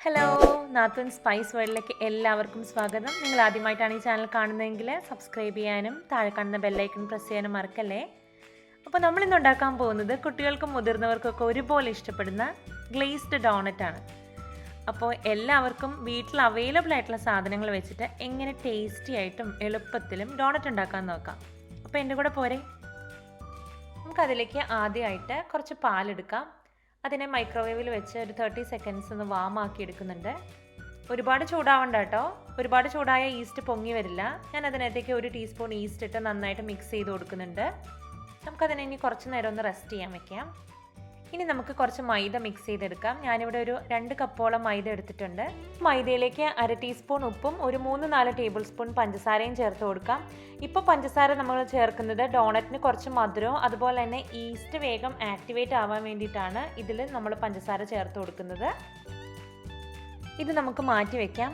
Hello, നാത്തൂൻ spice വേൾഡിലേക്ക് എല്ലാവർക്കും സ്വാഗതം. നിങ്ങൾ ആദ്യമായിട്ടാണ് ഈ ചാനൽ കാണുന്നതെങ്കിൽ സബ്സ്ക്രൈബ് ചെയ്യാനും താഴെ കാണുന്ന ബെല്ലൈക്കൺ പ്രസ് ചെയ്യാനും മറക്കല്ലേ. അപ്പോൾ നമ്മളിന്ന് ഉണ്ടാക്കാൻ പോകുന്നത് കുട്ടികൾക്കും മുതിർന്നവർക്കൊക്കെ ഒരുപോലെ ഇഷ്ടപ്പെടുന്ന ഗ്ലേസ്ഡ് ഡോണറ്റാണ്. അപ്പോൾ എല്ലാവർക്കും വീട്ടിൽ അവൈലബിൾ ആയിട്ടുള്ള സാധനങ്ങൾ വെച്ചിട്ട് എങ്ങനെ ടേസ്റ്റി ആയിട്ടും എളുപ്പത്തിലും ഡോണറ്റ് ഉണ്ടാക്കാൻ നോക്കാം. അപ്പോൾ എൻ്റെ കൂടെ പോരെ. നമുക്കതിലേക്ക് ആദ്യമായിട്ട് കുറച്ച് പാലെടുക്കാം. അതിനെ മൈക്രോവേവിൽ വെച്ച് ഒരു 30 സെക്കൻഡ്സ് ഒന്ന് വാമാക്കി എടുക്കുന്നുണ്ട്. ഒരുപാട് ചൂടാവണ്ട കേട്ടോ, ഒരുപാട് ചൂടായ ഈസ്റ്റ് പൊങ്ങി വരില്ല. ഞാൻ അതിനകത്തേക്ക് 1 ടീസ്പൂൺ ഈസ്റ്റ് ഇട്ട് നന്നായിട്ട് മിക്സ് ചെയ്ത് കൊടുക്കുന്നുണ്ട്. നമുക്കതിനെ ഇനി കുറച്ച് നേരം ഒന്ന് റെസ്റ്റ് ചെയ്യാൻ വെക്കാം. ഇനി നമുക്ക് കുറച്ച് മൈദ മിക്സ് ചെയ്തെടുക്കാം. ഞാനിവിടെ ഒരു 2 കപ്പോളം മൈദ എടുത്തിട്ടുണ്ട്. മൈദയിലേക്ക് 1/2 ടീസ്പൂൺ ഉപ്പും ഒരു 3-4 ടേബിൾ സ്പൂൺ പഞ്ചസാരയും ചേർത്ത് കൊടുക്കാം. ഇപ്പോൾ പഞ്ചസാര നമ്മൾ ചേർക്കുന്നത് ഡോണറ്റിന് കുറച്ച് മധുരവും അതുപോലെ തന്നെ ഈസ്റ്റ് വേഗം ആക്ടിവേറ്റ് ആവാൻ വേണ്ടിയിട്ടാണ് ഇതിൽ നമ്മൾ പഞ്ചസാര ചേർത്ത് കൊടുക്കുന്നത്. ഇത് നമുക്ക് മാറ്റി വെക്കാം.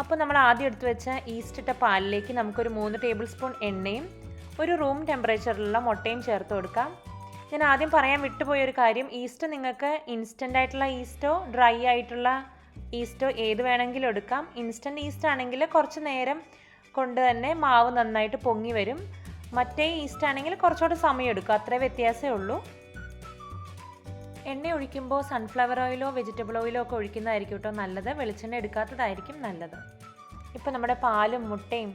അപ്പോൾ നമ്മൾ ആദ്യം എടുത്ത് വെച്ച ഈസ്റ്റ് ഇട്ട പാലിലേക്ക് നമുക്കൊരു 3 ടേബിൾ സ്പൂൺ എണ്ണയും ഒരു റൂം ടെമ്പറേച്ചറിലുള്ള മുട്ടയും ചേർത്ത് കൊടുക്കാം. ഞാൻ ആദ്യം പറയാൻ വിട്ടുപോയൊരു കാര്യം, ഈസ്റ്റ് നിങ്ങൾക്ക് ഇൻസ്റ്റൻ്റ് ആയിട്ടുള്ള ഈസ്റ്റോ ഡ്രൈ ആയിട്ടുള്ള ഈസ്റ്റോ ഏത് വേണമെങ്കിലും എടുക്കാം. ഇൻസ്റ്റൻറ്റ് ഈസ്റ്റ് ആണെങ്കിൽ കുറച്ച് നേരം കൊണ്ട് തന്നെ മാവ് നന്നായിട്ട് പൊങ്ങി വരും. മറ്റേ ഈസ്റ്റ് ആണെങ്കിൽ കുറച്ചുകൂടി സമയം എടുക്കും, അത്രേ വ്യത്യാസമേ ഉള്ളൂ. എണ്ണ ഒഴിക്കുമ്പോൾ സൺഫ്ലവർ ഓയിലോ വെജിറ്റബിൾ ഓയിലോ ഒക്കെ ഒഴിക്കുന്നതായിരിക്കും കേട്ടോ നല്ലത്, വെളിച്ചെണ്ണ എടുക്കാത്തതായിരിക്കും നല്ലത്. ഇപ്പോൾ നമ്മുടെ പാലും മുട്ടയും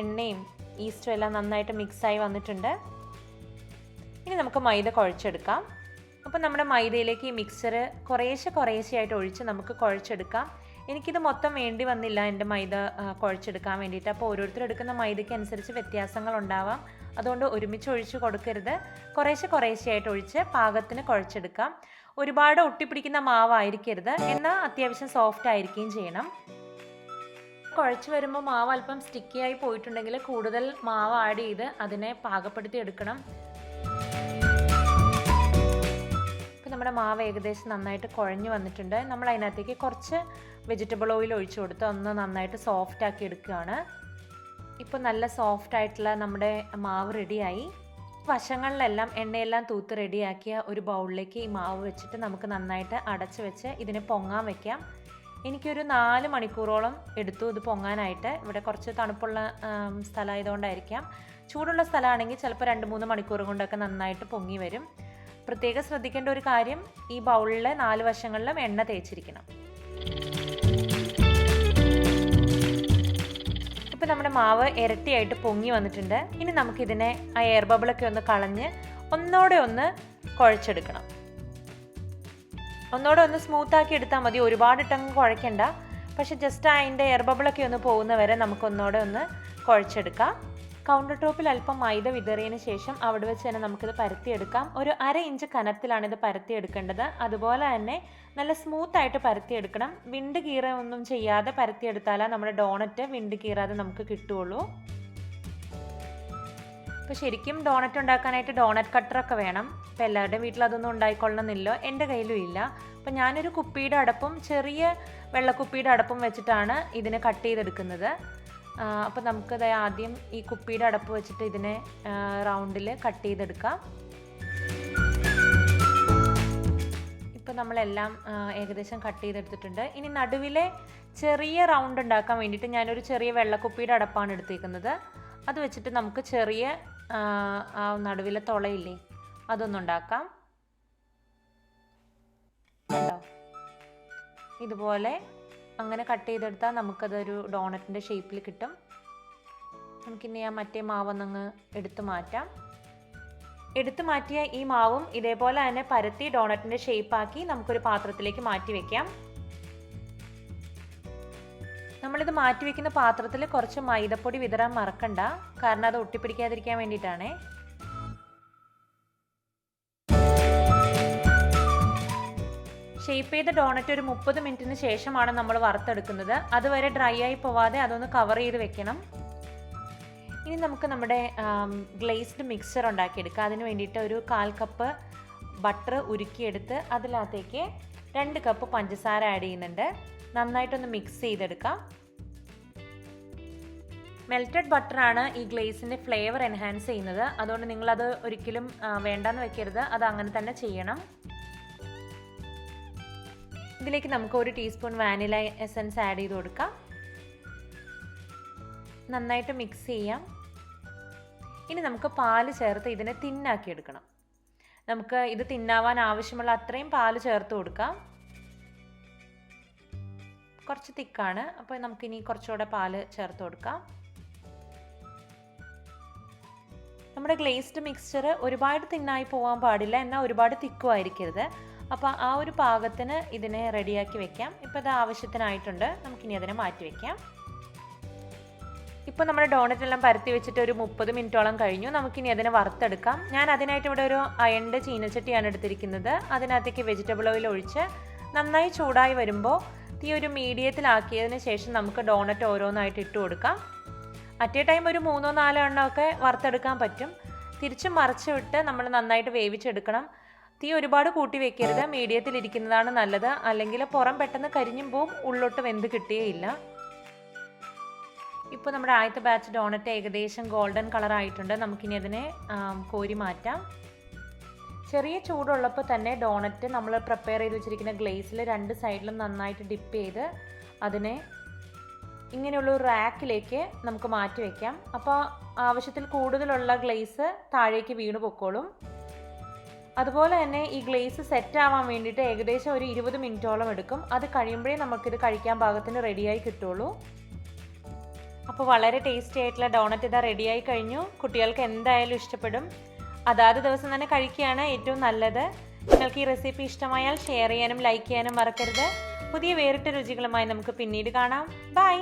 എണ്ണയും ഈസ്റ്റും എല്ലാം നന്നായിട്ട് മിക്സായി വന്നിട്ടുണ്ട്. ഇനി നമുക്ക് മൈദ കുഴച്ചെടുക്കാം. അപ്പോൾ നമ്മുടെ മൈദയിലേക്ക് ഈ മിക്സർ കുറേശ്ശെയായിട്ട് ഒഴിച്ച് നമുക്ക് കുഴച്ചെടുക്കാം. എനിക്കിത് മൊത്തം വേണ്ടി വന്നില്ല എൻ്റെ മൈദ കുഴച്ചെടുക്കാൻ വേണ്ടിയിട്ട്. അപ്പോൾ ഓരോരുത്തർ എടുക്കുന്ന മൈദയ്ക്ക് അനുസരിച്ച് വ്യത്യാസങ്ങൾ ഉണ്ടാവാം. അതുകൊണ്ട് ഒരുമിച്ച് ഒഴിച്ച് കൊടുക്കരുത്, കുറേശ്ശെയായിട്ട് ഒഴിച്ച് പാകത്തിന് കുഴച്ചെടുക്കാം. ഒരുപാട് ഒട്ടിപ്പിടിക്കുന്ന മാവായിരിക്കരുത്, എന്നാൽ അത്യാവശ്യം സോഫ്റ്റ് ആയിരിക്കുകയും ചെയ്യണം. കുഴച്ച് വരുമ്പോൾ മാവ് അല്പം സ്റ്റിക്കിയായി പോയിട്ടുണ്ടെങ്കിൽ കൂടുതൽ മാവ് ആഡ് ചെയ്ത് അതിനെ പാകപ്പെടുത്തി എടുക്കണം. നമ്മുടെ മാവ് ഏകദേശം നന്നായിട്ട് കുഴഞ്ഞു വന്നിട്ടുണ്ട്. നമ്മൾ അതിനകത്തേക്ക് കുറച്ച് വെജിറ്റബിൾ ഓയിൽ ഒഴിച്ചു കൊടുത്ത് ഒന്ന് നന്നായിട്ട് സോഫ്റ്റ് ആക്കി എടുക്കുകയാണ്. ഇപ്പോൾ നല്ല സോഫ്റ്റ് ആയിട്ടുള്ള നമ്മുടെ മാവ് റെഡിയായി. വശങ്ങളിലെല്ലാം എണ്ണയെല്ലാം തൂത്ത് റെഡിയാക്കിയ ഒരു ബൗളിലേക്ക് ഈ മാവ് വെച്ചിട്ട് നമുക്ക് നന്നായിട്ട് അടച്ച് വെച്ച് ഇതിനെ പൊങ്ങാൻ വെക്കാം. എനിക്കൊരു 4 മണിക്കൂറോളം എടുത്തു ഇത് പൊങ്ങാനായിട്ട്. ഇവിടെ കുറച്ച് തണുപ്പുള്ള സ്ഥലമായതുകൊണ്ടായിരിക്കാം. ചൂടുള്ള സ്ഥലമാണെങ്കിൽ ചിലപ്പോൾ 2-3 മണിക്കൂർ കൊണ്ടൊക്കെ നന്നായിട്ട് പൊങ്ങി വരും. പ്രത്യേകം ശ്രദ്ധിക്കേണ്ട ഒരു കാര്യം, ഈ ബൗളിലെ 4 വശങ്ങളിലും എണ്ണ തേച്ചിരിക്കണം. ഇപ്പം നമ്മുടെ മാവ് ഇരട്ടിയായിട്ട് പൊങ്ങി വന്നിട്ടുണ്ട്. ഇനി നമുക്കിതിനെ ആ എയർ ബബിളൊക്കെ ഒന്ന് കളഞ്ഞ് ഒന്നോടെ ഒന്ന് കുഴച്ചെടുക്കണം. ഒന്നോടെ ഒന്ന് സ്മൂത്താക്കി എടുത്താൽ മതി, ഒരുപാടിട്ടങ്ങ് കുഴയ്ക്കണ്ട. പക്ഷെ ജസ്റ്റ് അതിൻ്റെ എയർ ബബിളൊക്കെ ഒന്ന് പോകുന്നവരെ നമുക്കൊന്നോടെ ഒന്ന് കുഴച്ചെടുക്കാം. കൗണ്ടർ ടോപ്പിൽ അല്പം മൈദ വിതറിയതിന് ശേഷം അവിടെ വെച്ച് തന്നെ നമുക്കിത് പരത്തിയെടുക്കാം. ഒരു 1/2 ഇഞ്ച് കനത്തിലാണ് ഇത് പരത്തിയെടുക്കേണ്ടത്. അതുപോലെ തന്നെ നല്ല സ്മൂത്തായിട്ട് പരത്തിയെടുക്കണം. വിണ്ട് കീറൊന്നും ചെയ്യാതെ പരത്തിയെടുത്താലേ നമ്മുടെ ഡോണറ്റ് വിണ്ട് കീറാതെ നമുക്ക് കിട്ടുകയുള്ളൂ. അപ്പോൾ ശരിക്കും ഡോണറ്റ് ഉണ്ടാക്കാനായിട്ട് ഡോണറ്റ് കട്ടറൊക്കെ വേണം. അപ്പോൾ എല്ലാവരുടെയും വീട്ടിൽ അതൊന്നും ഉണ്ടായിക്കൊള്ളണമെന്നില്ല, എൻ്റെ കയ്യിലും ഇല്ല. അപ്പോൾ ഞാനൊരു കുപ്പിയുടെ അടപ്പും ചെറിയ വെള്ളക്കുപ്പിയുടെ അടപ്പും വെച്ചിട്ടാണ് ഇതിനെ കട്ട് ചെയ്തെടുക്കുന്നത്. അപ്പോൾ നമുക്കത് ആദ്യം ഈ കുപ്പിയുടെ അടപ്പ് വെച്ചിട്ട് ഇതിനെ റൗണ്ടിൽ കട്ട് ചെയ്തെടുക്കാം. ഇപ്പോൾ നമ്മളെല്ലാം ഏകദേശം കട്ട് ചെയ്തെടുത്തിട്ടുണ്ട്. ഇനി നടുവിലെ ചെറിയ റൗണ്ട് ഉണ്ടാക്കാൻ വേണ്ടിയിട്ട് ഞാനൊരു ചെറിയ വെള്ളക്കുപ്പിയുടെ അടപ്പാണ് എടുത്തേക്കുന്നത്. അത് വെച്ചിട്ട് നമുക്ക് ചെറിയ ആ നടുവിലെ തുളയില്ലേ അതൊന്നുണ്ടാക്കാം. കേട്ടോ, ഇതുപോലെ അങ്ങനെ കട്ട് ചെയ്തെടുത്താൽ നമുക്കതൊരു ഡോണറ്റിൻ്റെ ഷേപ്പിൽ കിട്ടും. നമുക്കിനി ആ മറ്റേ മാവൊന്നങ്ങ് എടുത്തു മാറ്റാം. എടുത്തു മാറ്റിയ ഈ മാവും ഇതേപോലെ തന്നെ പരത്തി ഡോണറ്റിൻ്റെ ഷേപ്പാക്കി നമുക്കൊരു പാത്രത്തിലേക്ക് മാറ്റി വയ്ക്കാം. നമ്മളിത് മാറ്റി വയ്ക്കുന്ന പാത്രത്തിൽ കുറച്ച് മൈദപ്പൊടി വിതറാൻ മറക്കണ്ട, കാരണം അത് ഒട്ടിപ്പിടിക്കാതിരിക്കാൻ വേണ്ടിയിട്ടാണേ. ഷേപ്പ് ചെയ്ത ഡോണറ്റ് ഒരു 30 മിനിറ്റിന് ശേഷമാണ് നമ്മൾ വറുത്തെടുക്കുന്നത്. അതുവരെ ഡ്രൈ ആയി പോവാതെ അതൊന്ന് കവർ ചെയ്ത് വെക്കണം. ഇനി നമുക്ക് നമ്മുടെ ഗ്ലേസ്ഡ് മിക്സർ ഉണ്ടാക്കിയെടുക്കാം. അതിന് വേണ്ടിയിട്ട് ഒരു 1/4 കപ്പ് ബട്ടർ ഉരുക്കിയെടുത്ത് അതിനകത്തേക്ക് 2 കപ്പ് പഞ്ചസാര ആഡ് ചെയ്യുന്നുണ്ട്. നന്നായിട്ടൊന്ന് മിക്സ് ചെയ്തെടുക്കാം. മെൽറ്റഡ് ബട്ടറാണ് ഈ ഗ്ലേസിൻ്റെ ഫ്ലേവർ എൻഹാൻസ് ചെയ്യുന്നത്. അതുകൊണ്ട് നിങ്ങളത് ഒരിക്കലും വേണ്ടാന്ന് വെക്കരുത്, അത് അങ്ങനെ തന്നെ ചെയ്യണം. ഇതിലേക്ക് നമുക്ക് 1 ടീസ്പൂൺ വാനില എസൻസ് ആഡ് ചെയ്ത് കൊടുക്കാം. നന്നായിട്ട് മിക്സ് ചെയ്യാം. ഇനി നമുക്ക് പാല് ചേർത്ത് ഇതിനെ തിന്നാക്കി എടുക്കണം. നമുക്ക് ഇത് തിന്നാവാൻ ആവശ്യമുള്ള അത്രയും പാല് ചേർത്ത് കൊടുക്കാം. കുറച്ച് തിക്കാണ്, അപ്പോൾ നമുക്കിനി കുറച്ചുകൂടെ പാല് ചേർത്ത് കൊടുക്കാം. നമ്മുടെ ഗ്ലേസ്ഡ് മിക്സ്ചർ ഒരുപാട് തിന്നായി പോകാൻ പാടില്ല, എന്നാൽ ഒരുപാട് തിക്കും ആയിരിക്കരുത്. അപ്പോൾ ആ ഒരു പാകത്തിന് ഇതിനെ റെഡിയാക്കി വെക്കാം. ഇപ്പോൾ ഇത് ആവശ്യത്തിനായിട്ടുണ്ട്, നമുക്കിനി അതിനെ മാറ്റി വയ്ക്കാം. ഇപ്പോൾ നമ്മുടെ ഡോണറ്റ് എല്ലാം പരത്തി വെച്ചിട്ട് ഒരു 30 മിനിറ്റോളം കഴിഞ്ഞു. നമുക്കിനി അതിനെ വറുത്തെടുക്കാം. ഞാൻ അതിനായിട്ട് ഇവിടെ ഒരു അയണിൻ്റെ ചീനച്ചട്ടിയാണ് എടുത്തിരിക്കുന്നത്. അതിനകത്തേക്ക് വെജിറ്റബിൾ ഓയിൽ ഒഴിച്ച് നന്നായി ചൂടായി വരുമ്പോൾ തീ ഒരു മീഡിയത്തിലാക്കിയതിന് ശേഷം നമുക്ക് ഡോണറ്റ് ഓരോന്നായിട്ട് ഇട്ട് കൊടുക്കാം. അറ്റ് എ ടൈം ഒരു 3-4 എണ്ണമൊക്കെ വറുത്തെടുക്കാൻ പറ്റും. തിരിച്ചും മറിച്ച് വിട്ട് നമ്മൾ നന്നായിട്ട് വേവിച്ചെടുക്കണം. തീ ഒരുപാട് കൂട്ടി വെക്കരുത്, മീഡിയത്തിലിരിക്കുന്നതാണ് നല്ലത്. അല്ലെങ്കിൽ പുറം പെട്ടെന്ന് കരിഞ്ഞും പോവും, ഉള്ളോട്ട് വെന്ത് കിട്ടുകയില്ല. ഇപ്പോൾ നമ്മുടെ ആദ്യത്തെ ബാച്ച് ഡോണറ്റ് ഏകദേശം ഗോൾഡൻ കളർ ആയിട്ടുണ്ട്. നമുക്കിനി അതിനെ കോരി മാറ്റാം. ചെറിയ ചൂടുള്ളപ്പോൾ തന്നെ ഡോണറ്റ് നമ്മൾ പ്രിപ്പയർ ചെയ്ത് വെച്ചിരിക്കുന്ന ഗ്ലേസിൽ 2 സൈഡിലും നന്നായിട്ട് ഡിപ്പ് ചെയ്ത് അതിനെ ഇങ്ങനെയുള്ള ഒരു റാക്കിലേക്ക് നമുക്ക് മാറ്റി വയ്ക്കാം. അപ്പോൾ ആവശ്യത്തിൽ കൂടുതലുള്ള ഗ്ലേസ് താഴേക്ക് വീണ് പൊക്കോളും. അതുപോലെ തന്നെ ഈ ഗ്ലേസ് സെറ്റ് ആവാൻ വേണ്ടിയിട്ട് ഏകദേശം ഒരു 20 മിനിറ്റോളം എടുക്കും. അത് കഴിയുമ്പോഴേ നമുക്കിത് കഴിക്കാൻ പാകത്തിന് റെഡിയായി കിട്ടുള്ളൂ. അപ്പോൾ വളരെ ടേസ്റ്റി ആയിട്ടുള്ള ഡോണറ്റ് ഇതാ റെഡിയായി കഴിഞ്ഞു. കുട്ടികൾക്ക് എന്തായാലും ഇഷ്ടപ്പെടും. അതാത് ദിവസം തന്നെ കഴിക്കുകയാണ് ഏറ്റവും നല്ലത്. നിങ്ങൾക്ക് ഈ റെസിപ്പി ഇഷ്ടമായാൽ ഷെയർ ചെയ്യാനും ലൈക്ക് ചെയ്യാനും മറക്കരുത്. പുതിയ വേറിട്ട രുചികളുമായി നമുക്ക് പിന്നീട് കാണാം. ബൈ.